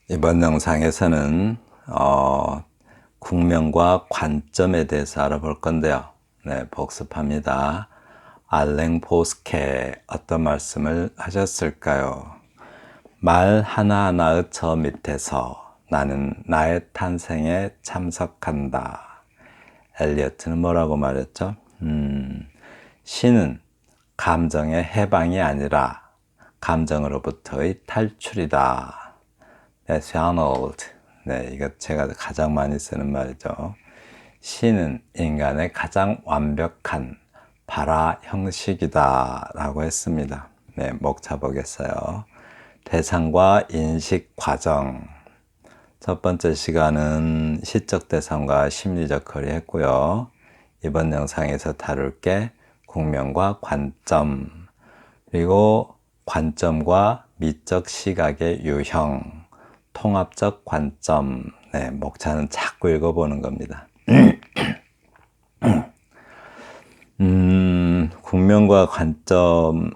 이번 영상에서는 국면과 관점에 대해서 알아볼 건데요. 네, 복습합니다. 알랭 보스케 어떤 말씀을 하셨을까요? 말 하나하나의 저 밑에서 나는 나의 탄생에 참석한다. 엘리어트는 뭐라고 말했죠? 시는 감정의 해방이 아니라 감정으로부터의 탈출이다. 샤놀드. 네, 이거 제가 가장 많이 쓰는 말이죠. 시는 인간의 가장 완벽한 발화 형식이다 라고 했습니다. 네, 목 잡아보겠어요. 대상과 인식 과정. 첫 번째 시간은 시적 대상과 심리적 거리 했고요. 이번 영상에서 다룰 게 국면과 관점, 그리고 관점과 미적 시각의 유형, 통합적 관점. 네, 목차는 자꾸 읽어보는 겁니다. 국면과 관점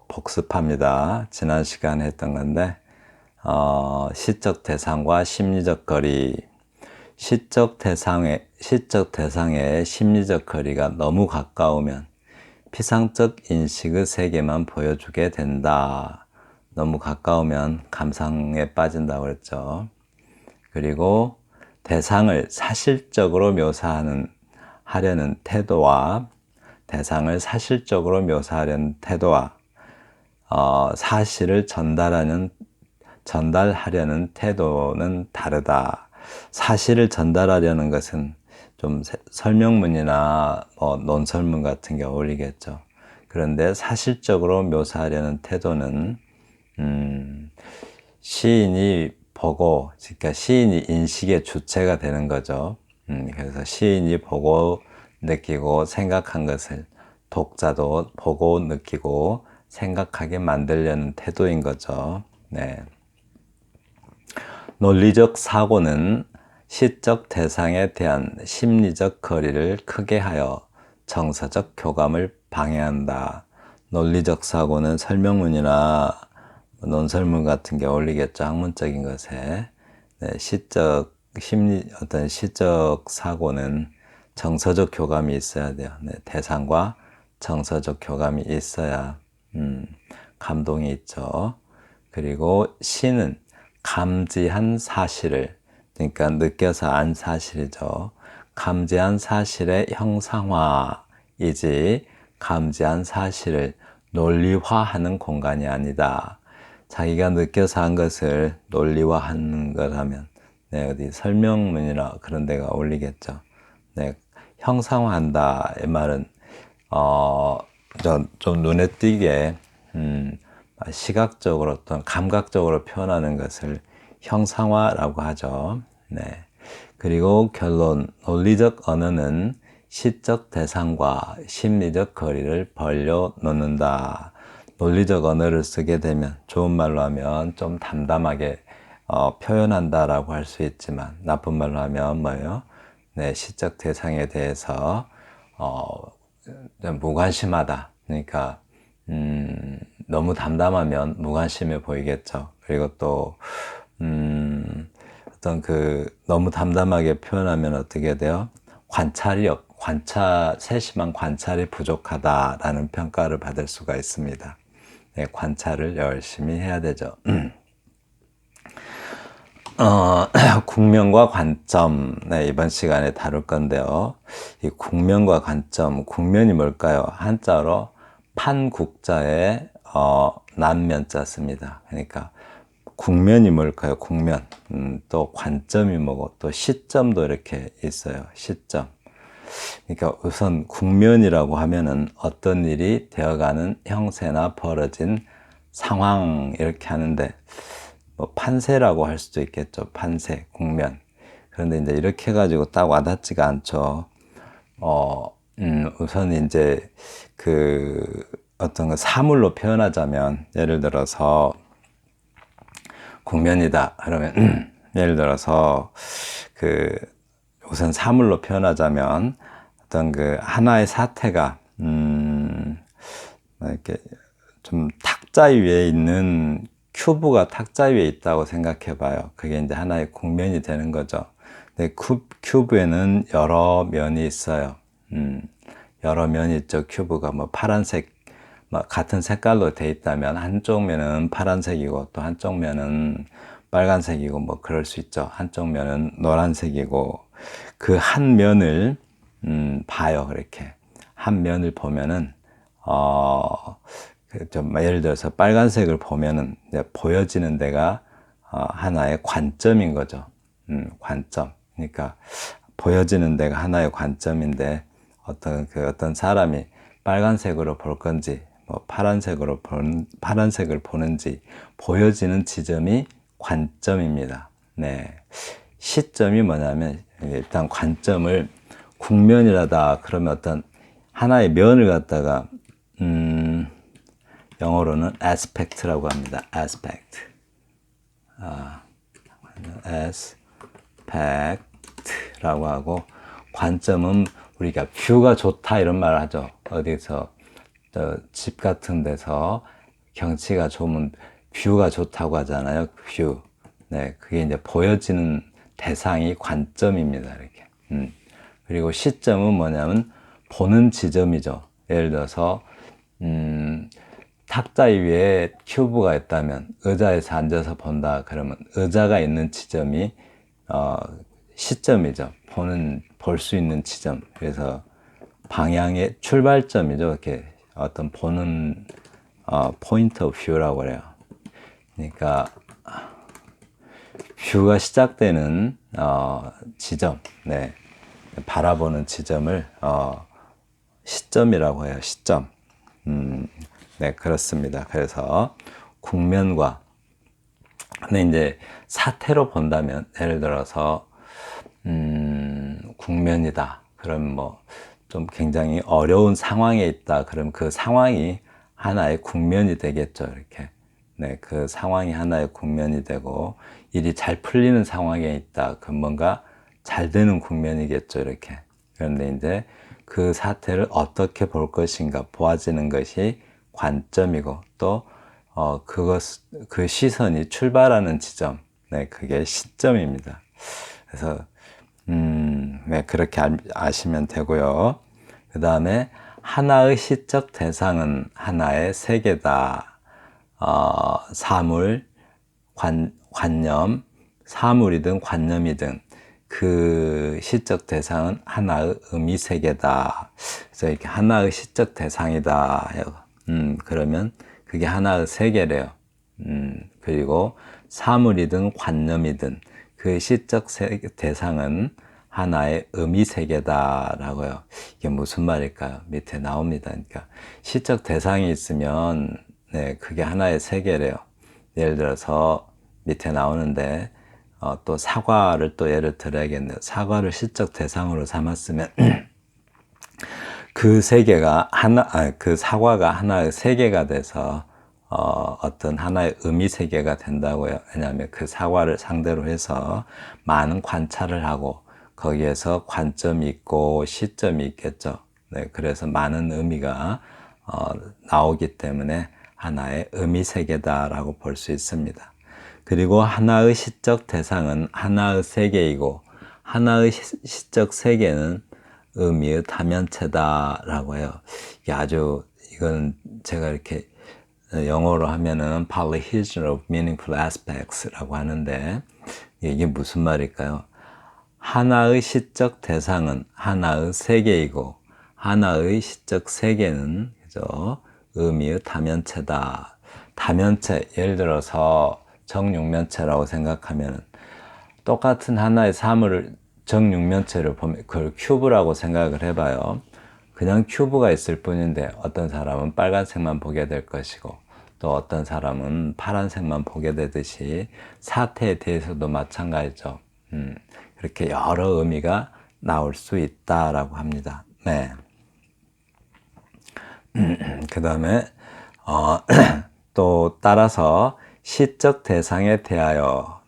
복습합니다. 지난 시간에 했던 건데 시적 대상과 심리적 거리. 시적 대상의 심리적 거리가 너무 가까우면 피상적 인식의 세계만 보여주게 된다. 너무 가까우면 감상에 빠진다고 그랬죠. 그리고 대상을 사실적으로 하려는 태도와 대상을 사실적으로 묘사하려는 태도와 사실을 전달하려는 태도는 다르다. 사실을 전달하려는 것은 좀 설명문이나 논설문 같은 게 어울리겠죠. 그런데 사실적으로 묘사하려는 태도는 시인이 보고, 그러니까 시인이 인식의 주체가 되는 거죠. 그래서 시인이 보고 느끼고 생각한 것을 독자도 보고 느끼고 생각하게 만들려는 태도인 거죠. 네. 논리적 사고는 시적 대상에 대한 심리적 거리를 크게 하여 정서적 교감을 방해한다. 논리적 사고는 설명문이나 논설문 같은 게 어울리겠죠. 학문적인 것에. 네, 어떤 시적 사고는 정서적 교감이 있어야 돼요. 네, 대상과 정서적 교감이 있어야 감동이 있죠. 그리고 시는 감지한 사실을, 그러니까 느껴서 안 사실이죠. 감지한 사실의 형상화이지 감지한 사실을 논리화하는 공간이 아니다. 자기가 느껴서 한 것을 논리화하는 거라면 어디 설명문이나 그런 데가 어울리겠죠. 네, 형상화한다 이 말은 좀 눈에 띄게 시각적으로 어떤 감각적으로 표현하는 것을 형상화라고 하죠. 네. 그리고 결론, 논리적 언어는 시적 대상과 심리적 거리를 벌려 놓는다. 논리적 언어를 쓰게 되면, 좋은 말로 하면 좀 담담하게 표현한다라고 할 수 있지만, 나쁜 말로 하면 뭐예요? 네, 시적 대상에 대해서 무관심하다. 그러니까 너무 담담하면 무관심해 보이겠죠. 그리고 또 어떤 너무 담담하게 표현하면 어떻게 돼요? 세심한 관찰이 부족하다라는 평가를 받을 수가 있습니다. 네, 관찰을 열심히 해야 되죠. 국면과 관점. 네, 이번 시간에 다룰 건데요. 이 국면과 관점, 국면이 뭘까요? 한자로 판국자에 난면자 씁니다. 그러니까 국면이 뭘까요? 국면. 또 관점이 뭐고, 또 시점도 이렇게 있어요. 시점. 그러니까 우선 국면이라고 하면은 어떤 일이 되어가는 형세나 벌어진 상황 이렇게 하는데, 뭐 판세라고 할 수도 있겠죠. 판세, 국면. 그런데 이제 이렇게 해가지고 딱 와닿지가 않죠. 우선 이제 어떤 거 사물로 표현하자면, 예를 들어서 국면이다. 그러면 예를 들어서 우선 사물로 표현하자면 어떤 하나의 사태가 이렇게 좀 탁자 위에 있는 큐브가 탁자 위에 있다고 생각해 봐요. 그게 이제 하나의 국면이 되는 거죠. 근데 큐브에는 여러 면이 있어요. 여러 면이 있죠. 큐브가 뭐 파란색, 뭐 같은 색깔로 돼 있다면 한쪽 면은 파란색이고 또 한쪽 면은 빨간색이고 뭐 그럴 수 있죠. 한쪽 면은 노란색이고 그 한 면을 봐요. 그렇게 한 면을 보면은 좀 예를 들어서 빨간색을 보면은 이제 보여지는 데가 하나의 관점인 거죠. 관점. 그러니까 보여지는 데가 하나의 관점인데 어떤 사람이 빨간색으로 볼 건지 뭐 파란색을 보는지 보여지는 지점이 관점입니다. 네. 시점이 뭐냐면 일단 관점을 국면이라다 그러면 어떤 하나의 면을 갖다가 영어로는 aspect라고 합니다. aspect. aspect라고 하고 관점은 우리가 뷰가 좋다 이런 말을 하죠. 어디서 집 같은 데서 경치가 좋으면 뷰가 좋다고 하잖아요. 뷰. 네, 그게 이제 보여지는 대상이 관점입니다. 이렇게. 그리고 시점은 뭐냐면 보는 지점이죠. 예를 들어서 탁자 위에 큐브가 있다면 의자에서 앉아서 본다 그러면 의자가 있는 지점이 시점이죠. 볼 수 있는 지점. 그래서 방향의 출발점이죠. 이렇게 어떤 보는 포인트 오브 뷰라고 그래요. 그러니까 뷰가 시작되는 지점, 네, 바라보는 지점을 시점이라고 해요. 시점. 네, 그렇습니다. 그래서 국면과 근데 이제 사태로 본다면 예를 들어서 국면이다. 그럼 뭐 좀 굉장히 어려운 상황에 있다. 그럼 그 상황이 하나의 국면이 되겠죠. 이렇게. 네, 그 상황이 하나의 국면이 되고 일이 잘 풀리는 상황에 있다. 그럼 뭔가 잘 되는 국면이겠죠. 이렇게. 그런데 이제 그 사태를 어떻게 볼 것인가 보아지는 것이 관점이고 또 그 시선이 출발하는 지점, 네, 그게 시점입니다. 그래서 네, 그렇게 아시면 되고요. 그 다음에 하나의 시적 대상은 하나의 세계다. 사물, 관념, 사물이든 관념이든 그 시적 대상은 하나의 의미 세계다. 그래서 이렇게 하나의 시적 대상이다. 그러면 그게 하나의 세계래요. 그리고 사물이든 관념이든 그 시적 대상은 하나의 의미 세계다라고요. 이게 무슨 말일까요? 밑에 나옵니다. 그러니까 시적 대상이 있으면 네, 그게 하나의 세계래요. 예를 들어서 밑에 나오는데 또 사과를 또 예를 들어야겠네요. 사과를 시적 대상으로 삼았으면 그 세계가 그 사과가 하나의 세계가 돼서 어떤 하나의 의미 세계가 된다고요. 왜냐하면 그 사과를 상대로 해서 많은 관찰을 하고 거기에서 관점이 있고 시점이 있겠죠. 네, 그래서 많은 의미가 나오기 때문에 하나의 의미 세계다라고 볼 수 있습니다. 그리고 하나의 시적 대상은 하나의 세계이고 하나의 시적 세계는 의미의 다면체다라고 해요. 이게 이건 제가 이렇게 영어로 하면은 polyhedron of meaningful aspects라고 하는데 이게 무슨 말일까요? 하나의 시적 대상은 하나의 세계이고 하나의 시적 세계는 그죠? 의미의 다면체다. 다면체 예를 들어서 정육면체라고 생각하면 똑같은 하나의 사물을 정육면체를 보면 그걸 큐브라고 생각을 해봐요. 그냥 큐브가 있을 뿐인데 어떤 사람은 빨간색만 보게 될 것이고 또 어떤 사람은 파란색만 보게 되듯이 사태에 대해서도 마찬가지죠. 그렇게 여러 의미가 나올 수 있다라고 합니다. 네. 그 다음에 또 따라서 시적 대상에 대하여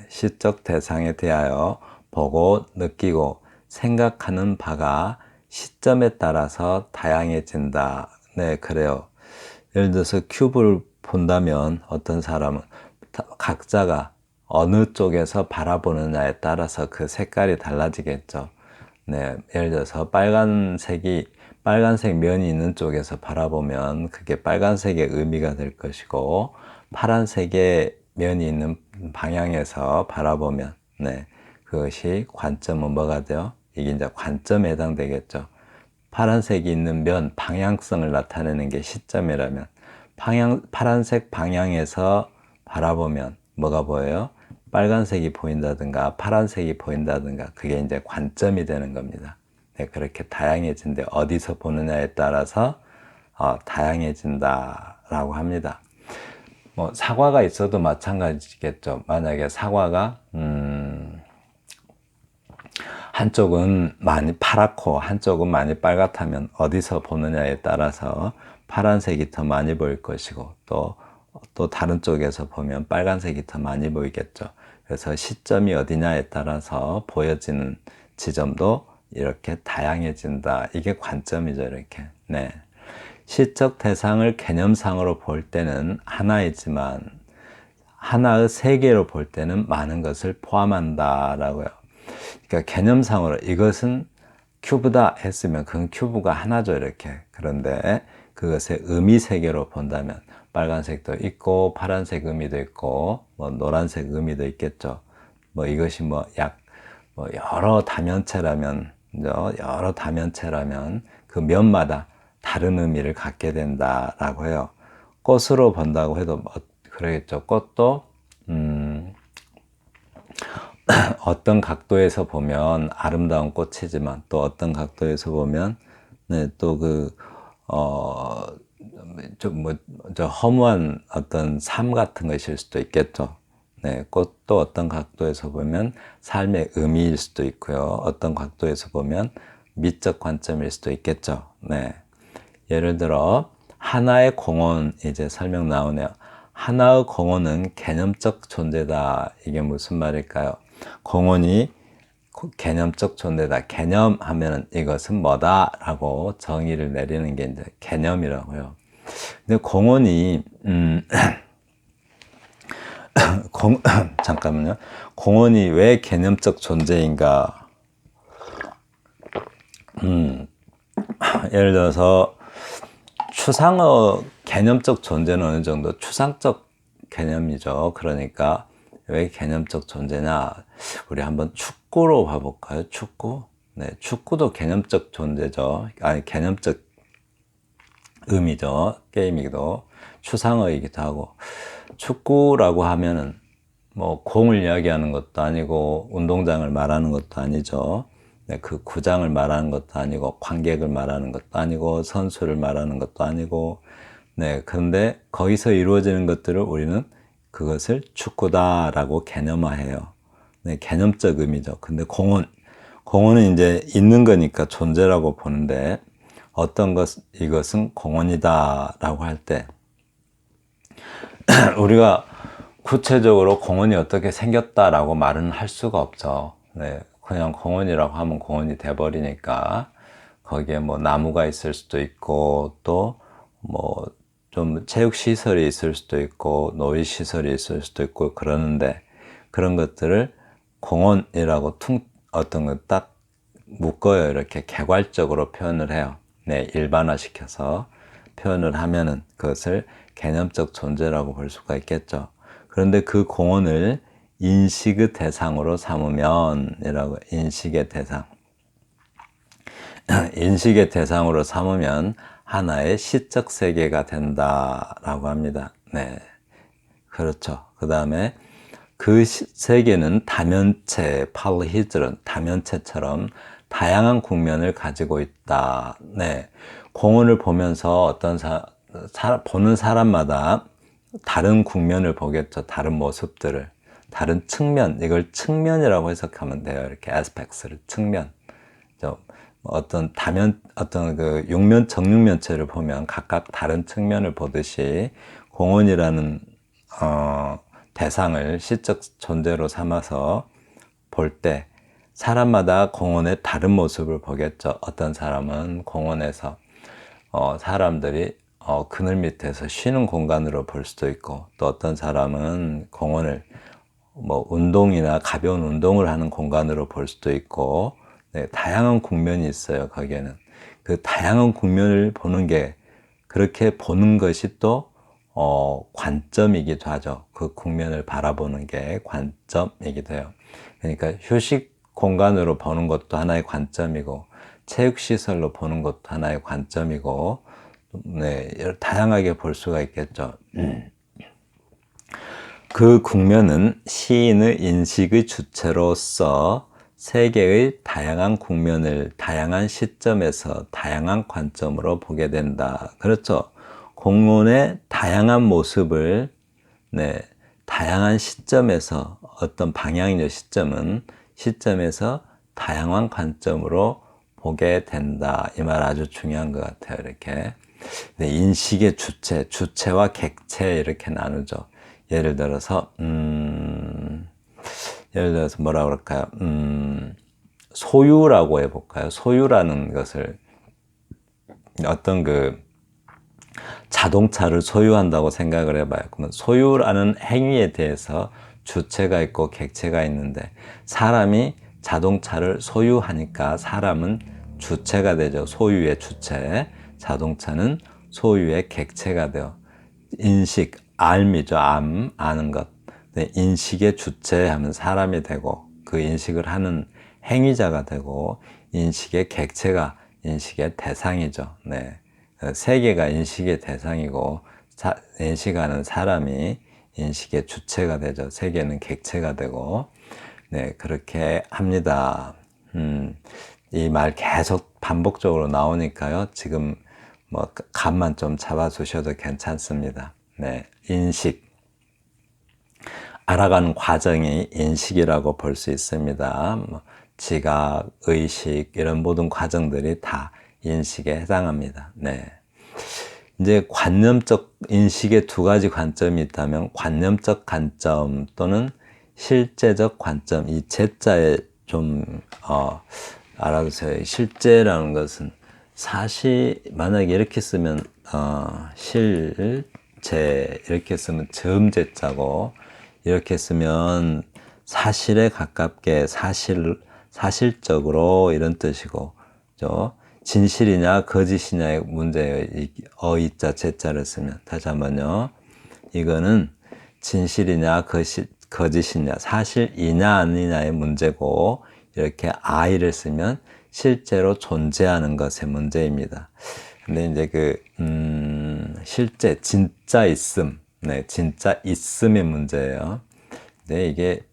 시적 대상에 대하여 보고 느끼고 생각하는 바가 시점에 따라서 다양해진다. 네, 그래요. 예를 들어서 큐브를 본다면 어떤 사람은 각자가 어느 쪽에서 바라보느냐에 따라서 그 색깔이 달라지겠죠. 네, 예를 들어서 빨간색 면이 있는 쪽에서 바라보면 그게 빨간색의 의미가 될 것이고, 파란색의 면이 있는 방향에서 바라보면, 네, 그것이 관점은 뭐가 돼요? 이게 이제 관점에 해당되겠죠. 파란색이 있는 면, 방향성을 나타내는 게 시점이라면, 파란색 방향에서 바라보면 뭐가 보여요? 빨간색이 보인다든가 파란색이 보인다든가, 그게 이제 관점이 되는 겁니다. 네, 그렇게 다양해진데 어디서 보느냐에 따라서 다양해진다라고 합니다. 뭐 사과가 있어도 마찬가지겠죠. 만약에 사과가 한쪽은 많이 파랗고 한쪽은 많이 빨갛다면 어디서 보느냐에 따라서 파란색이 더 많이 보일 것이고, 또 다른 쪽에서 보면 빨간색이 더 많이 보이겠죠. 그래서 시점이 어디냐에 따라서 보여지는 지점도 이렇게 다양해진다. 이게 관점이죠, 이렇게. 네. 시적 대상을 개념상으로 볼 때는 하나이지만 하나의 세계로 볼 때는 많은 것을 포함한다라고요. 그러니까 개념상으로 이것은 큐브다 했으면 그건 큐브가 하나죠, 이렇게. 그런데 그것의 의미 세계로 본다면 빨간색도 있고 파란색 의미도 있고 뭐 노란색 의미도 있겠죠. 뭐 이것이 뭐 여러 다면체라면 그 면마다 다른 의미를 갖게 된다라고 해요. 꽃으로 본다고 해도 그러겠죠. 꽃도 어떤 각도에서 보면 아름다운 꽃이지만 또 어떤 각도에서 보면 네, 또 허무한 어떤 삶 같은 것일 수도 있겠죠. 네, 꽃도 어떤 각도에서 보면 삶의 의미일 수도 있고요. 어떤 각도에서 보면 미적 관점일 수도 있겠죠. 네. 예를 들어 하나의 공원, 이제 설명 나오네요. 하나의 공원은 개념적 존재다. 이게 무슨 말일까요? 공원이 개념적 존재다. 개념하면 이것은 뭐다라고 정의를 내리는 게 이제 개념이라고요. 근데 공원이 잠깐만요. 공원이 왜 개념적 존재인가? 예를 들어서 추상의 개념적 존재는 어느 정도 추상적 개념이죠. 그러니까 왜 개념적 존재냐? 우리 한번 축구로 봐볼까요? 축구? 네, 축구도 개념적 존재죠. 아니, 개념적 의미죠. 게임이기도 추상어이기도 하고, 축구라고 하면은 뭐 공을 이야기하는 것도 아니고 운동장을 말하는 것도 아니죠. 네, 그 구장을 말하는 것도 아니고 관객을 말하는 것도 아니고 선수를 말하는 것도 아니고, 네, 그런데 거기서 이루어지는 것들을 우리는 그것을 축구다라고 개념화해요. 네, 개념적 의미죠. 근데 공원은 이제 있는 거니까 존재라고 보는데, 이것은 공원이다라고 할 때 우리가 구체적으로 공원이 어떻게 생겼다라고 말은 할 수가 없죠. 네, 그냥 공원이라고 하면 공원이 돼버리니까 거기에 뭐 나무가 있을 수도 있고 또 뭐 좀 체육시설이 있을 수도 있고 놀이시설이 있을 수도 있고 그러는데, 그런 것들을 공원이라고 어떤 거 딱 묶어요. 이렇게 개괄적으로 표현을 해요. 네, 일반화시켜서 표현을 하면은 그것을 개념적 존재라고 볼 수가 있겠죠. 그런데 그 공원을 인식의 대상으로 삼으면, 인식의 대상으로 삼으면 하나의 시적 세계가 된다라고 합니다. 네, 그렇죠. 그 다음에 그 세계는 다면체처럼 다양한 국면을 가지고 있다. 네, 공원을 보면서 보는 사람마다 다른 국면을 보겠죠. 다른 모습들을, 다른 측면, 이걸 측면이라고 해석하면 돼요. 이렇게 aspects를 측면. 어떤 정육면체를 보면 각각 다른 측면을 보듯이 공원이라는 대상을 시적 존재로 삼아서 볼 때 사람마다 공원의 다른 모습을 보겠죠. 어떤 사람은 공원에서 사람들이 그늘 밑에서 쉬는 공간으로 볼 수도 있고, 또 어떤 사람은 공원을 뭐 운동이나 가벼운 운동을 하는 공간으로 볼 수도 있고, 네, 다양한 국면이 있어요. 거기에는 그 다양한 국면을 보는 게, 그렇게 보는 것이 또 관점이기도 하죠. 그 국면을 바라보는 게 관점이기도 해요. 그러니까 휴식 공간으로 보는 것도 하나의 관점이고, 체육시설로 보는 것도 하나의 관점이고, 네, 다양하게 볼 수가 있겠죠. 그 국면은 시인의 인식의 주체로서 세계의 다양한 국면을 다양한 시점에서 다양한 관점으로 보게 된다. 그렇죠. 공론의 다양한 모습을, 네, 다양한 시점에서, 어떤 방향이죠. 시점에서 다양한 관점으로 보게 된다. 이 말 아주 중요한 것 같아요. 이렇게. 네, 인식의 주체와 객체 이렇게 나누죠. 예를 들어서 뭐라 그럴까요? 소유라고 해볼까요? 소유라는 것을, 어떤 그 자동차를 소유한다고 생각을 해봐요. 그러면 소유라는 행위에 대해서 주체가 있고 객체가 있는데, 사람이 자동차를 소유하니까 사람은 주체가 되죠. 소유의 주체. 자동차는 소유의 객체가 돼요. 인식, 암이죠. 아는 것. 네, 인식의 주체 하면 사람이 되고, 그 인식을 하는 행위자가 되고, 인식의 객체가 인식의 대상이죠. 네. 세계가 인식의 대상이고, 인식하는 사람이 인식의 주체가 되죠. 세계는 객체가 되고, 네, 그렇게 합니다. 이 말 계속 반복적으로 나오니까요. 지금 뭐 감만 좀 잡아주셔도 괜찮습니다. 네, 인식. 알아가는 과정이 인식이라고 볼 수 있습니다. 뭐 지각, 의식 이런 모든 과정들이 다 인식에 해당합니다. 네. 이제 관념적 인식의 두 가지 관점이 있다면, 관념적 관점 또는 실제적 관점, 이 제자에 좀 알아두세요. 실제라는 것은 사실, 만약에 이렇게 쓰면 실제 이렇게 쓰면 점제자고, 이렇게 쓰면 사실에 가깝게 사실적으로 이런 뜻이고, 그죠? 진실이냐 거짓이냐의 문제예요. 이 어이자 제자를 쓰면. 다시 한번요. 이거는 진실이냐 거짓이냐, 사실이냐 아니냐의 문제고, 이렇게 I를 쓰면 실제로 존재하는 것의 문제입니다. 근데 이제 실제, 진짜 있음, 네, 진짜 있음의 문제예요. 네, 이게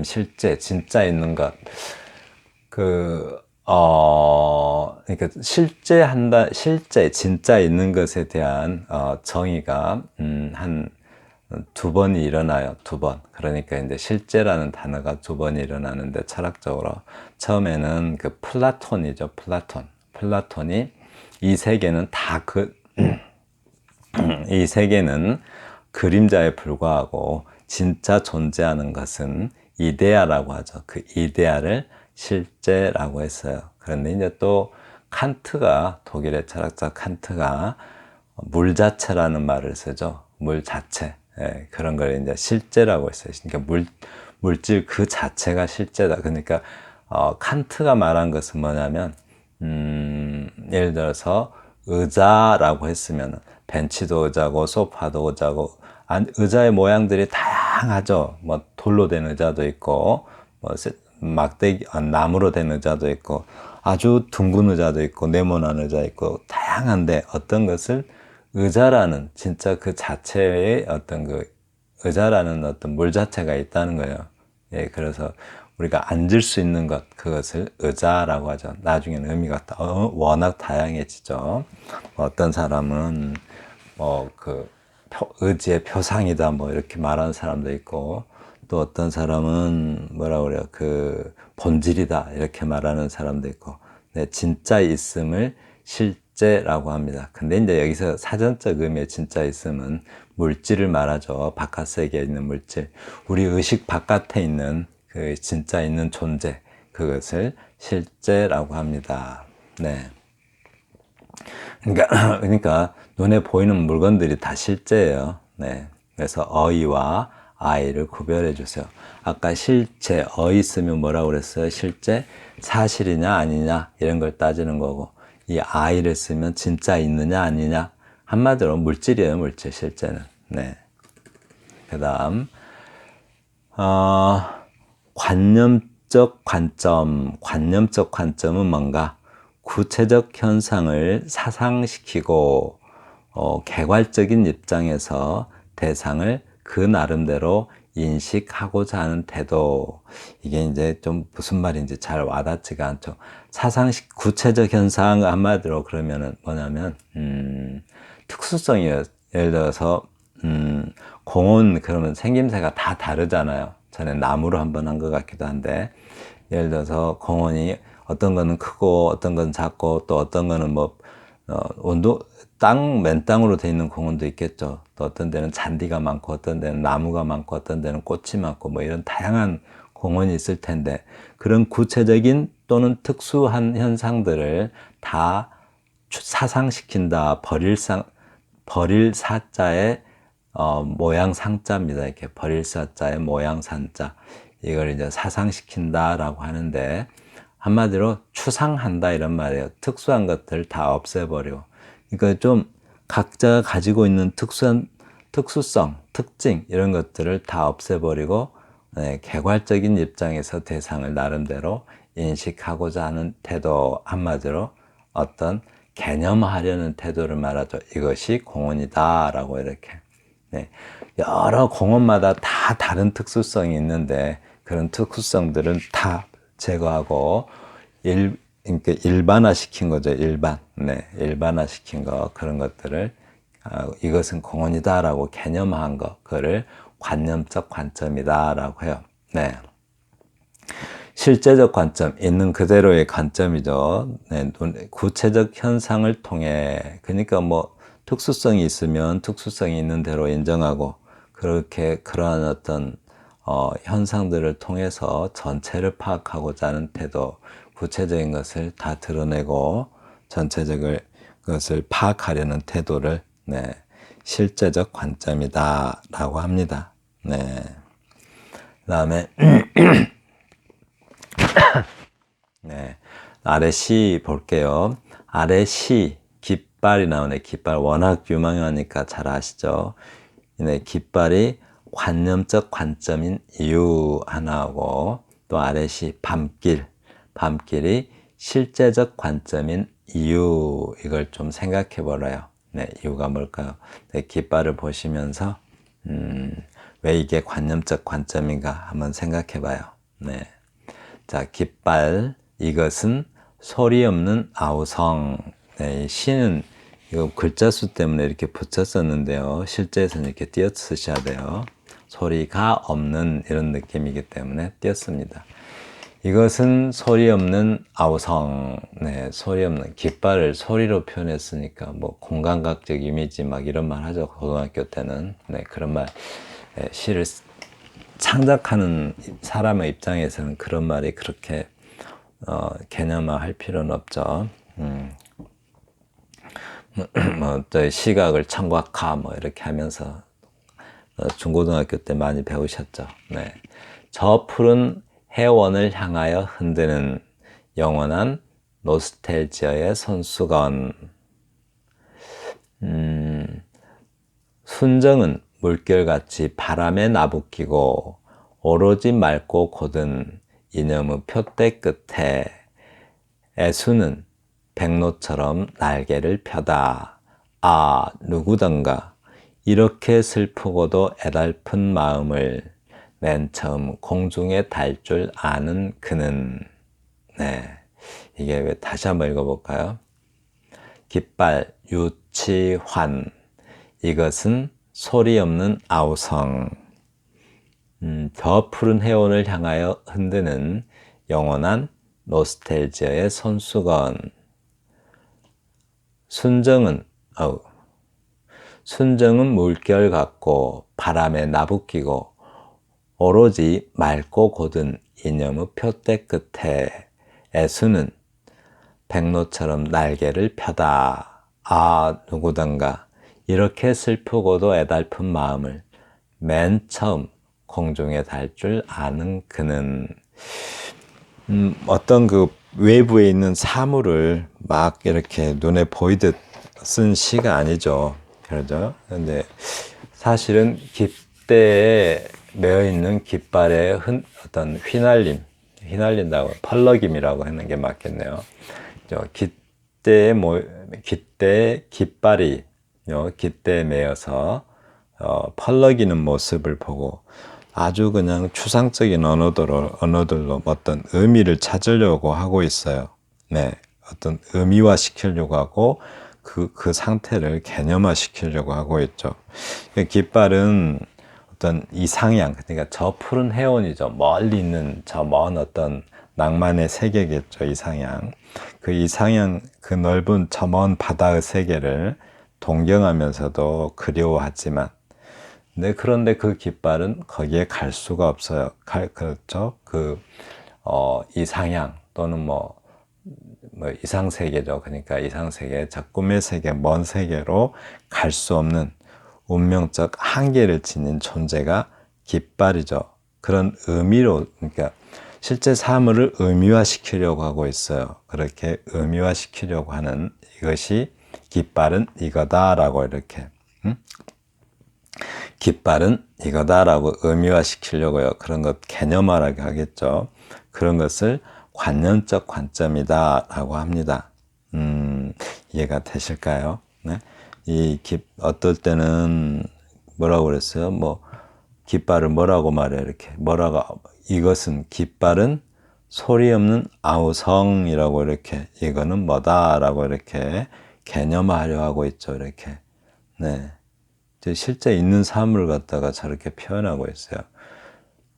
실제, 진짜 있는 것. 그러니까 실제, 진짜 있는 것에 대한 정의가 한 두 번이 일어나요. 두 번. 그러니까 이제 실제라는 단어가 두 번 일어나는데, 철학적으로 처음에는 그 플라톤이죠. 플라톤이 이 세계는 이 세계는 그림자에 불과하고 진짜 존재하는 것은 이데아라고 하죠. 그 이데아를 실제라고 했어요. 그런데 이제 또 독일의 철학자 칸트가 물 자체라는 말을 쓰죠. 물 자체. 예, 그런 걸 이제 실제라고 했어요. 그러니까 물질 그 자체가 실제다. 그러니까 칸트가 말한 것은 뭐냐면, 예를 들어서 의자라고 했으면 벤치도 의자고 소파도 의자고, 의자의 모양들이 다양하죠. 뭐 돌로 된 의자도 있고, 뭐 나무로 된 의자도 있고, 아주 둥근 의자도 있고, 네모난 의자 있고, 다양한데, 어떤 것을 의자라는, 진짜 그 자체의 의자라는 어떤 물 자체가 있다는 거예요. 예, 그래서 우리가 앉을 수 있는 것, 그것을 의자라고 하죠. 나중에는 의미가 워낙 다양해지죠. 어떤 사람은 의지의 표상이다, 뭐 이렇게 말하는 사람도 있고, 또 어떤 사람은 뭐라 그래요, 본질이다 이렇게 말하는 사람도 있고. 네, 진짜 있음을 실제라고 합니다. 근데 이제 여기서 사전적 의미의 진짜 있음은 물질을 말하죠. 바깥 세계에 있는 물질, 우리 의식 바깥에 있는 그 진짜 있는 존재, 그것을 실제라고 합니다. 네. 그러니까 눈에 보이는 물건들이 다 실제예요. 네. 그래서 어이와 아이를 구별해 주세요. 아까 실제, 어이 쓰면 뭐라고 그랬어요? 실제, 사실이냐 아니냐 이런 걸 따지는 거고, 이 아이를 쓰면 진짜 있느냐 아니냐, 한마디로 물질이에요. 물질, 실제는. 네. 그 다음 관념적 관점. 관념적 관점은 뭔가 구체적 현상을 사상시키고 개괄적인 입장에서 대상을 그 나름대로 인식하고자 하는 태도. 이게 이제 좀 무슨 말인지 잘 와닿지가 않죠. 구체적 현상, 한마디로 그러면은 뭐냐면 특수성이에요. 예를 들어서 공원 그러면 생김새가 다 다르잖아요. 전에 나무로 한번 한 것 같기도 한데, 예를 들어서 공원이 어떤 거는 크고 어떤 건 작고 또 어떤 거는 뭐 맨 땅으로 돼 있는 공원도 있겠죠. 또 어떤 데는 잔디가 많고 어떤 데는 나무가 많고 어떤 데는 꽃이 많고 뭐 이런 다양한 공원이 있을 텐데, 그런 구체적인 또는 특수한 현상들을 다 사상시킨다. 버릴 사자의 모양 상자입니다. 이렇게 버릴 사자의 모양 상자. 이걸 이제 사상시킨다라고 하는데, 한마디로 추상한다 이런 말이에요. 특수한 것들 다 없애버리고. 그러니까 좀 각자가 가지고 있는 특수성, 특징 이런 것들을 다 없애버리고, 네, 개괄적인 입장에서 대상을 나름대로 인식하고자 하는 태도, 한마디로 어떤 개념화하려는 태도를 말하죠. 이것이 공원이다라고 이렇게. 네, 여러 공원마다 다 다른 특수성이 있는데 그런 특수성들은 다 제거하고 그러니까 일반화시킨 거죠. 네, 일반화시킨 거, 그런 것들을 이것은 공원이다라고 개념화한 거, 그거를 관념적 관점이다라고 해요. 네. 실제적 관점, 있는 그대로의 관점이죠. 네, 구체적 현상을 통해, 그러니까 뭐 특수성이 있으면 특수성이 있는 대로 인정하고, 그렇게 그러한 어떤 현상들을 통해서 전체를 파악하고자 하는 태도, 구체적인 것을 다 드러내고 전체적인 것을 파악하려는 태도를, 네, 실제적 관점이다라고 합니다. 네. 그다음에 네, 아래 시 볼게요. 아래 시, 깃발이 나오네. 깃발 워낙 유명하니까 잘 아시죠? 네, 깃발이 관념적 관점인 이유 하나하고, 또 아래 시 밤길이 실제적 관점인 이유, 이걸 좀 생각해 보라요. 네, 이유가 뭘까요? 네, 깃발을 보시면서 왜 이게 관념적 관점인가 한번 생각해 봐요. 네. 자, 깃발, 이것은 소리 없는 아우성. 네, 시는 이거 글자 수 때문에 이렇게 붙였었는데요. 실제에서는 이렇게 띄어 쓰셔야 돼요. 소리가 없는 이런 느낌이기 때문에 띄었습니다. 이것은 소리 없는 아우성. 네, 소리 없는 깃발을 소리로 표현했으니까 뭐 공감각적 이미지 막 이런 말 하죠. 고등학교 때는. 네, 그런 말. 네, 시를 창작하는 사람의 입장에서는 그런 말이 그렇게 개념화할 필요는 없죠. 뭐 또 시각을 청각화 뭐 이렇게 하면서 중고등학교 때 많이 배우셨죠. 네. 저 푸른 해원을 향하여 흔드는 영원한 노스텔지어의 손수건. 순정은 물결같이 바람에 나부끼고 오로지 맑고 곧은 이념의 표대 끝에, 애수는 백로처럼 날개를 펴다. 아, 누구던가 이렇게 슬프고도 애달픈 마음을 맨 처음 공중에 달 줄 아는 그는. 네, 이게 왜 다시 한번 읽어볼까요? 깃발 유치환, 이것은 소리 없는 아우성. 저 푸른 해원을 향하여 흔드는 영원한 노스텔지어의 손수건. 순정은 물결 같고 바람에 나부끼고 오로지 맑고 곧은 이념의 표대 끝에, 애수는 백로처럼 날개를 펴다. 아 누구던가 이렇게 슬프고도 애달픈 마음을 맨 처음 공중에 달 줄 아는 그는 어떤 그 외부에 있는 사물을 막 이렇게 눈에 보이듯 쓴 시가 아니죠. 그러죠. 근데 사실은 깃대에 매어 있는 깃발의 어떤 휘날린다고 펄럭임이라고 하는 게 맞겠네요. 깃대에 깃발이 깃대에 매어서 펄럭이는 모습을 보고 아주 그냥 추상적인 언어들로 어떤 의미를 찾으려고 하고 있어요. 네, 어떤 의미화 시키려고 하고 그 상태를 개념화 시키려고 하고 있죠. 깃발은 어떤 이상향, 그러니까 저 푸른 해원이죠. 멀리 있는 저 먼 어떤 낭만의 세계겠죠. 이상향. 그 이상향, 그 넓은 저 먼 바다의 세계를 동경하면서도 그리워하지만 네, 그런데 그 깃발은 거기에 갈 수가 없어요. 그렇죠. 이상향 또는 이상세계죠. 그러니까 이상세계, 저 꿈의 세계, 먼 세계로 갈 수 없는 운명적 한계를 지닌 존재가 깃발이죠. 그런 의미로, 그러니까 실제 사물을 의미화시키려고 하고 있어요. 그렇게 의미화시키려고 하는 이것이 깃발은 이거다라고 이렇게. 깃발은 이거다라고 의미화시키려고요. 그런 것 개념화라고 하겠죠. 그런 것을 관념적 관점이다라고 합니다. 이해가 되실까요? 네? 어떨 때는 뭐라고 그랬어요? 깃발을 뭐라고 말해 이렇게 이것은 깃발은 소리 없는 아우성이라고 이렇게 이거는 뭐다라고 이렇게 개념화하려 하고 있죠. 이렇게 네. 실제 있는 사물을 갖다가 저렇게 표현하고 있어요.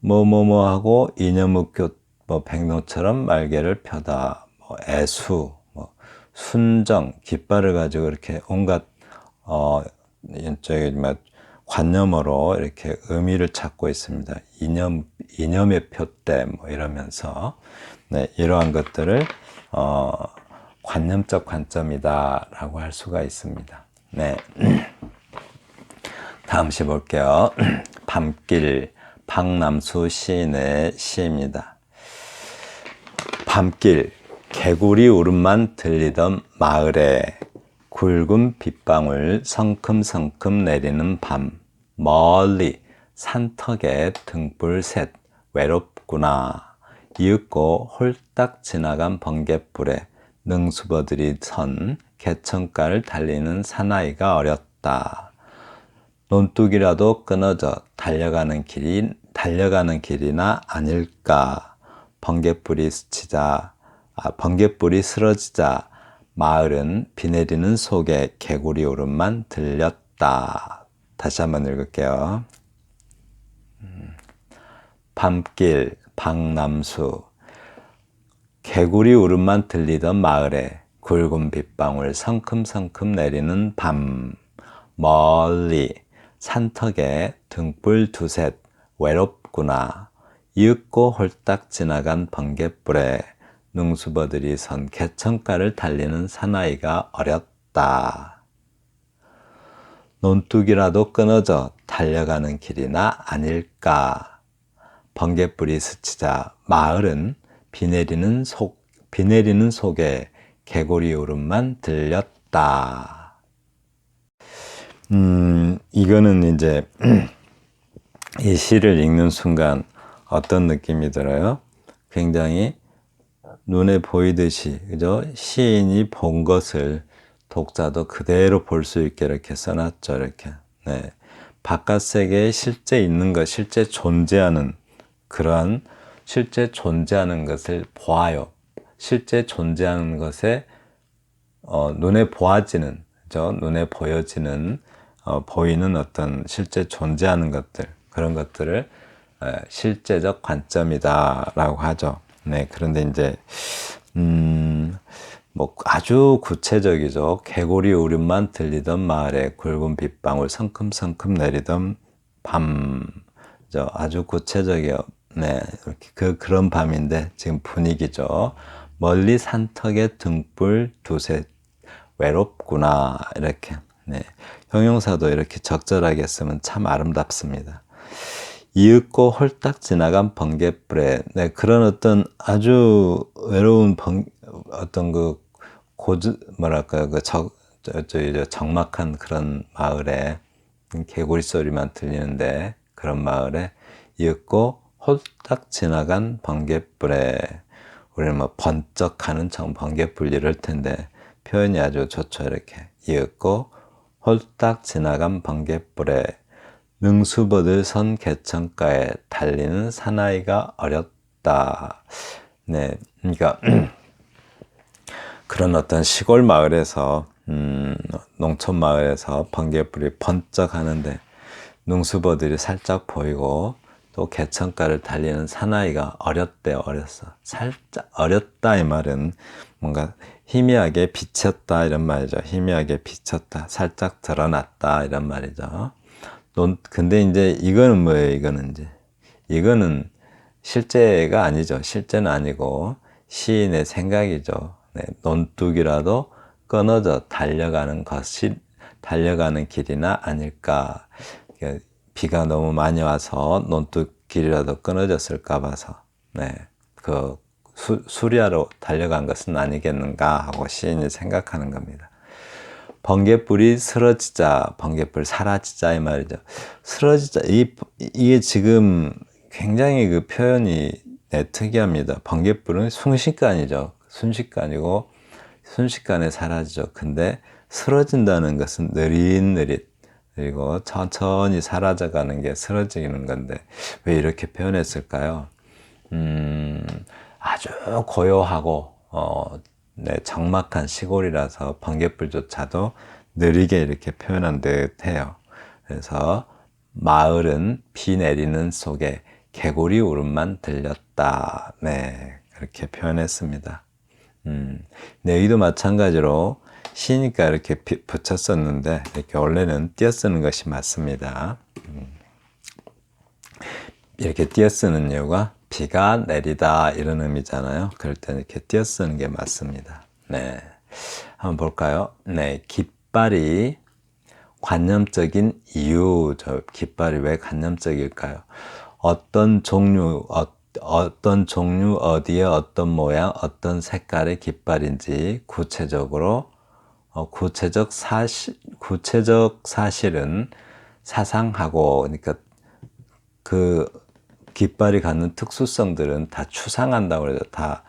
하고 이념읍교 백로처럼 말개를 펴다 애수 순정 깃발을 가지고 이렇게 온갖 관념으로 이렇게 의미를 찾고 있습니다. 이념의 표대 이러면서 네, 이러한 것들을 관념적 관점이다라고 할 수가 있습니다. 네. 다음 시 볼게요. 밤길 박남수 시인의 시입니다. 밤길 개구리 울음만 들리던 마을에 굵은 빗방울 성큼성큼 내리는 밤 멀리 산턱에 등불 셋 외롭구나 이윽고 홀딱 지나간 번갯불에 능수버들이 선 개천가를 달리는 사나이가 어렸다. 논둑이라도 끊어져 달려가는 길이나 아닐까. 번갯불이 쓰러지자 마을은 비 내리는 속에 개구리 울음만 들렸다. 다시 한번 읽을게요. 밤길 박남수 개구리 울음만 들리던 마을에 굵은 빗방울 성큼성큼 내리는 밤 멀리 산턱에 등불 두셋 외롭구나 이윽고 홀딱 지나간 번갯불에 능수버들이 선 개천가를 달리는 사나이가 어렸다. 논둑이라도 끊어져 달려가는 길이나 아닐까. 번갯불이 스치자 마을은 비 내리는 속에 개구리 울음만 들렸다. 이거는 이제 이 시를 읽는 순간 어떤 느낌이 들어요? 굉장히 눈에 보이듯이, 그죠? 시인이 본 것을 독자도 그대로 볼 수 있게 이렇게 써놨죠, 이렇게. 네. 바깥 세계에 실제 있는 것, 실제 존재하는 것을 보아요. 실제 존재하는 것에, 눈에 보아지는, 그죠? 눈에 보여지는, 보이는 어떤 실제 존재하는 것들, 그런 것들을 실제적 관점이다라고 하죠. 네, 그런데 이제 아주 구체적이죠. 개구리 울음만 들리던 마을에 굵은 빗방울 성큼성큼 내리던 밤, 아주 구체적이요. 네, 이렇게 그런 밤인데 지금 분위기죠. 멀리 산턱에 등불 두셋 외롭구나 이렇게. 네. 형용사도 이렇게 적절하게 쓰면 참 아름답습니다. 이윽고 홀딱 지나간 번갯불에. 네, 그런 어떤 아주 외로운 어떤 그 뭐랄까요, 그 적막한 그런 마을에 개구리 소리만 들리는데, 그런 마을에 이윽고 홀딱 지나간 번갯불에. 우리는 뭐 번쩍하는 번갯불 이럴 텐데 표현이 아주 좋죠. 이렇게 이윽고 홀딱 지나간 번갯불에 능수버들 선 개천가에 달리는 사나이가 어렸다. 네, 그러니까 그런 어떤 시골 마을에서 농촌 마을에서 번개불이 번쩍 하는데 능수버들이 살짝 보이고 또 개천가를 달리는 사나이가 어렸대요. 어렸어. 살짝 어렸다 이 말은 뭔가 희미하게 비쳤다 이런 말이죠. 희미하게 비쳤다. 살짝 드러났다 이런 말이죠. 근데 이제 이거는 뭐예요? 이거는 실제가 아니죠. 실제는 아니고 시인의 생각이죠. 네, 논둑이라도 끊어져 달려가는 길이나 아닐까. 비가 너무 많이 와서 논둑길이라도 끊어졌을까 봐서, 네, 그 수리하러 달려간 것은 아니겠는가 하고 시인이 생각하는 겁니다. 번갯불이 쓰러지자, 번갯불 사라지자 이 말이죠. 쓰러지자, 이게 지금 굉장히 그 표현이 특이합니다. 번갯불은 순식간이죠. 순식간이고 순식간에 사라지죠. 근데 쓰러진다는 것은 느릿느릿, 그리고 천천히 사라져가는 게 쓰러지는 건데 왜 이렇게 표현했을까요? 아주 고요하고 네, 적막한 시골이라서 번갯불조차도 느리게 이렇게 표현한 듯 해요. 그래서 마을은 비 내리는 속에 개구리 울음만 들렸다. 네, 그렇게 표현했습니다. 내의도 마찬가지로 시니까 이렇게 붙였었는데 이렇게 원래는 띄어쓰는 것이 맞습니다. 이렇게 띄어쓰는 이유가 비가 내리다 이런 의미잖아요. 그럴 때는 이렇게 띄어쓰는 게 맞습니다. 네, 한번 볼까요? 네, 깃발이 관념적인 이유. 저 깃발이 왜 관념적일까요? 어떤 종류, 어디에 어떤 모양, 어떤 색깔의 깃발인지 구체적 사실은 사상하고, 그러니까 그 깃발이 갖는 특수성들은 다 추상한다고 그러죠. 다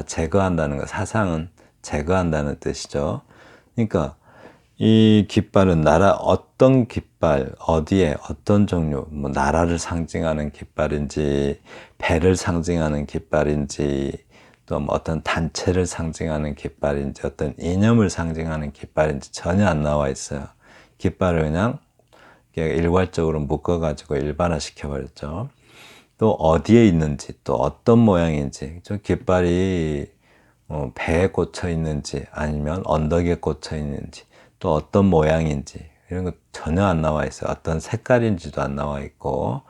제거한다는 거. 사상은 제거한다는 뜻이죠. 그러니까 이 깃발은 어떤 깃발, 어디에, 어떤 종류, 뭐 나라를 상징하는 깃발인지, 배를 상징하는 깃발인지, 또 뭐 어떤 단체를 상징하는 깃발인지, 어떤 이념을 상징하는 깃발인지 전혀 안 나와 있어요. 깃발을 그냥 일괄적으로 묶어가지고 일반화 시켜버렸죠. 또 어디에 있는지, 또 어떤 모양인지, 저 깃발이 배에 꽂혀 있는지, 아니면 언덕에 꽂혀 있는지, 또 어떤 모양인지, 이런 거 전혀 안 나와 있어요. 어떤 색깔인지도 안 나와 있고.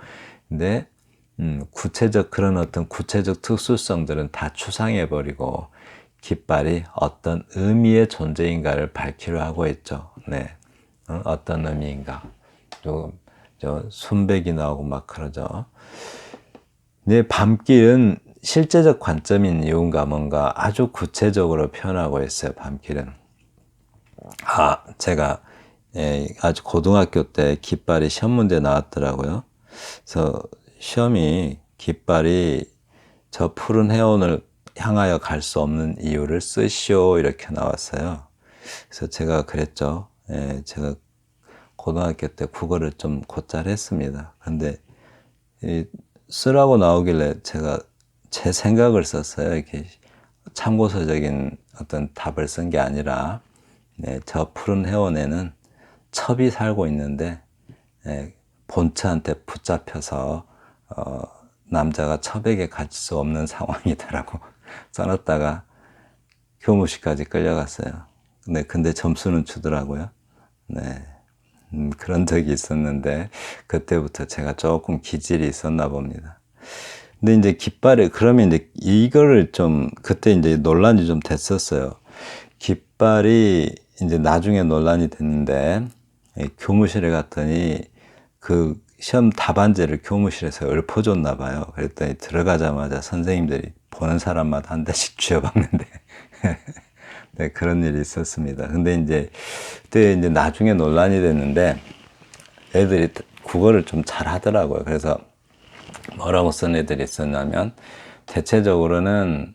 근데 그런 어떤 구체적 특수성들은 다 추상해버리고 깃발이 어떤 의미의 존재인가를 밝히려 하고 있죠. 네, 어떤 의미인가. 저 순백이 나오고 막 그러죠. 네, 밤길은 실제적 관점인 이유가 뭔가 아주 구체적으로 표현하고 있어요. 밤길은. 제가 아주 고등학교 때 깃발이 시험 문제 나왔더라고요. 그래서 시험이 깃발이 저 푸른 해원을 향하여 갈 수 없는 이유를 쓰시오 이렇게 나왔어요. 그래서 제가 그랬죠. 제가 고등학교 때 국어를 좀 곧잘 했습니다. 근데 쓰라고 나오길래 제가 제 생각을 썼어요. 이렇게 참고서적인 어떤 답을 쓴 게 아니라, 네, 저 푸른 해원에는 첩이 살고 있는데 본처한테 붙잡혀서 남자가 첩에게 갈 수 없는 상황이다라고 써놨다가 교무실까지 끌려갔어요. 근데 점수는 주더라고요. 네. 그런 적이 있었는데 그때부터 제가 조금 기질이 있었나 봅니다. 근데 이제 깃발에 그러면 이제 이거를 좀 그때 이제 논란이 좀 됐었어요. 깃발이 이제 나중에 논란이 됐는데, 교무실에 갔더니 그 시험 답안지를 교무실에서 읊어줬나 봐요. 그랬더니 들어가자마자 선생님들이 보는 사람마다 한 대씩 쥐어박는데 네, 그런 일이 있었습니다. 근데 이제 그때 이제 나중에 논란이 됐는데 애들이 국어를 좀 잘하더라고요. 그래서 뭐라고 쓴 애들이 있었냐면 대체적으로는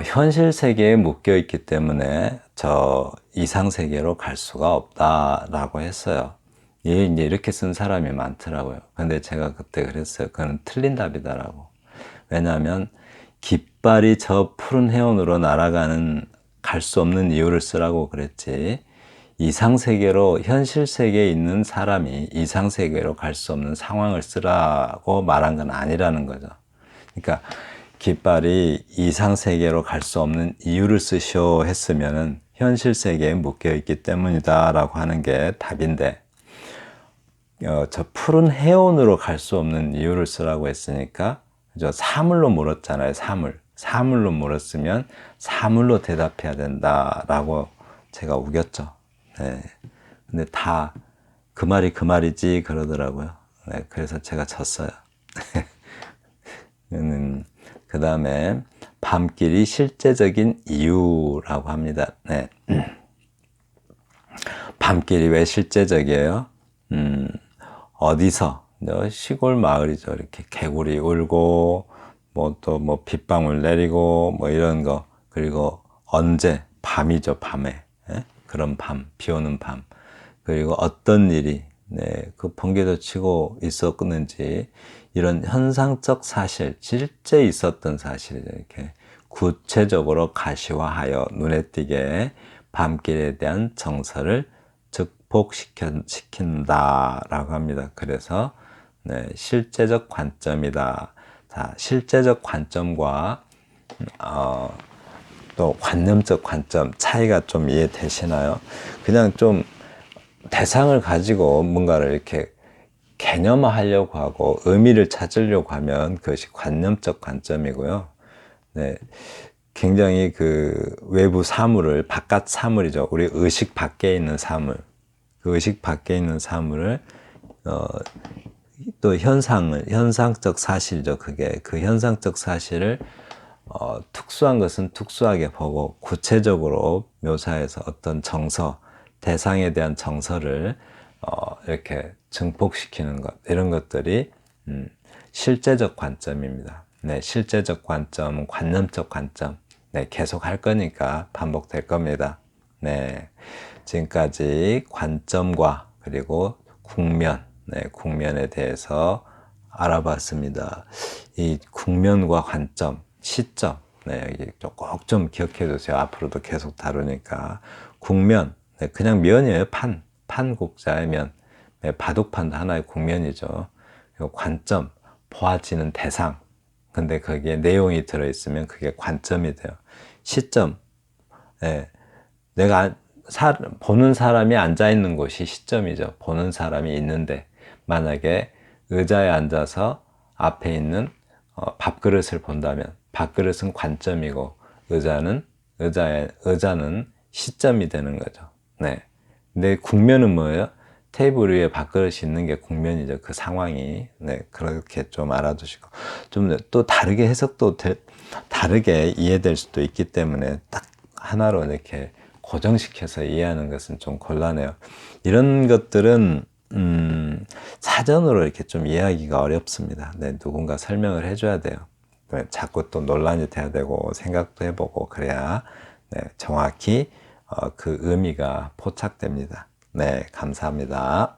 현실 세계에 묶여 있기 때문에 저 이상 세계로 갈 수가 없다라고 했어요. 이제 이렇게 쓴 사람이 많더라고요. 근데 제가 그때 그랬어요. 그건 틀린 답이다라고. 왜냐하면 깃발이 저 푸른 해운으로 날아가는 갈 수 없는 이유를 쓰라고 그랬지. 이상 세계로 현실 세계에 있는 사람이 이상 세계로 갈 수 없는 상황을 쓰라고 말한 건 아니라는 거죠. 그러니까 깃발이 이상 세계로 갈 수 없는 이유를 쓰시오 했으면은 현실 세계에 묶여 있기 때문이다라고 하는 게 답인데, 저 푸른 해운으로 갈 수 없는 이유를 쓰라고 했으니까 저 사물로 물었잖아요. 사물로 물었으면 사물로 대답해야 된다라고 제가 우겼죠. 네. 근데 다 그 말이 그 말이지 그러더라고요. 네. 그래서 제가 졌어요. 그 다음에 밤길이 실제적인 이유라고 합니다. 네. 밤길이 왜 실제적이에요? 어디서? 시골 마을이죠. 이렇게 개구리 울고, 뭐 또 뭐 빗방울 내리고, 뭐 이런 거. 그리고 언제? 밤이죠, 밤에. 예? 그런 밤, 비 오는 밤. 그리고 어떤 일이, 네, 그 번개도 치고 있었는지, 이런 현상적 사실, 실제 있었던 사실을 이렇게 구체적으로 가시화하여 눈에 띄게 밤길에 대한 정서를 즉폭시킨다라고 합니다. 그래서 네, 실제적 관점이다. 자, 실제적 관점과 또 관념적 관점 차이가 좀 이해되시나요? 그냥 좀 대상을 가지고 뭔가를 이렇게 개념화하려고 하고 의미를 찾으려고 하면 그것이 관념적 관점이고요. 네, 굉장히 그 외부 사물을 바깥 사물이죠. 우리 의식 밖에 있는 사물, 그 의식 밖에 있는 사물을 또 현상적 사실이죠. 그게 그 현상적 사실을 특수한 것은 특수하게 보고 구체적으로 묘사해서 어떤 정서, 대상에 대한 정서를 이렇게 증폭시키는 것, 이런 것들이 실제적 관점입니다. 네, 실제적 관점, 관념적 관점, 네, 계속 할 거니까 반복될 겁니다. 네, 지금까지 관점과 그리고 국면, 네, 국면에 대해서 알아봤습니다. 이 국면과 관점, 시점, 네, 꼭 좀 기억해 두세요. 앞으로도 계속 다루니까. 국면, 네, 그냥 면이에요. 판국자의 면. 네, 바둑판도 하나의 국면이죠. 그리고 관점, 보아지는 대상. 근데 거기에 내용이 들어있으면 그게 관점이 돼요. 시점, 네, 내가 보는 사람이 앉아있는 곳이 시점이죠. 보는 사람이 있는데, 만약에 의자에 앉아서 앞에 있는 밥그릇을 본다면, 밥그릇은 관점이고, 의자는 시점이 되는 거죠. 네. 근데 국면은 뭐예요? 테이블 위에 밥그릇이 있는 게 국면이죠. 그 상황이. 네. 그렇게 좀 알아두시고. 좀 또 다르게 해석도 다르게 이해될 수도 있기 때문에 딱 하나로 이렇게 고정시켜서 이해하는 것은 좀 곤란해요. 이런 것들은 사전으로 이렇게 좀 이해하기가 어렵습니다. 네, 누군가 설명을 해줘야 돼요. 네, 자꾸 또 논란이 돼야 되고 생각도 해보고 그래야 네, 정확히 그 의미가 포착됩니다. 네, 감사합니다.